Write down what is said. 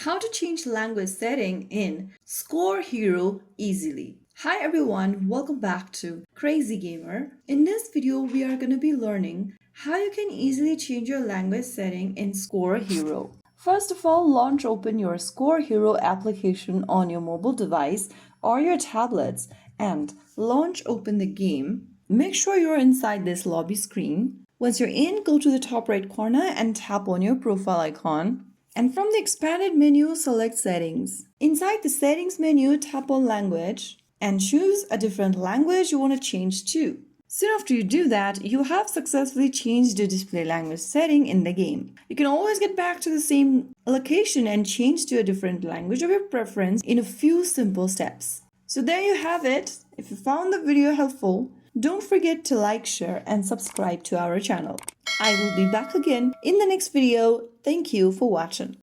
How to change language setting in Score Hero easily. Hi everyone, welcome back to Crazy Gamer. In this video, we are going to be learning how you can easily change your language setting in Score Hero. First of all, launch open your Score Hero application on your mobile device or your tablets and launch open the game. Make sure you're inside this lobby screen. Once you're in, go to the top right corner and tap on your profile icon. And from the expanded menu, select Settings. Inside the Settings menu, tap on Language and choose a different language you want to change to. Soon after you do that, you have successfully changed your display language setting in the game. You can always get back to the same location and change to a different language of your preference in a few simple steps. So there you have it. If you found the video helpful, don't forget to like, share, and subscribe to our channel. I will be back again in the next video. Thank you for watching.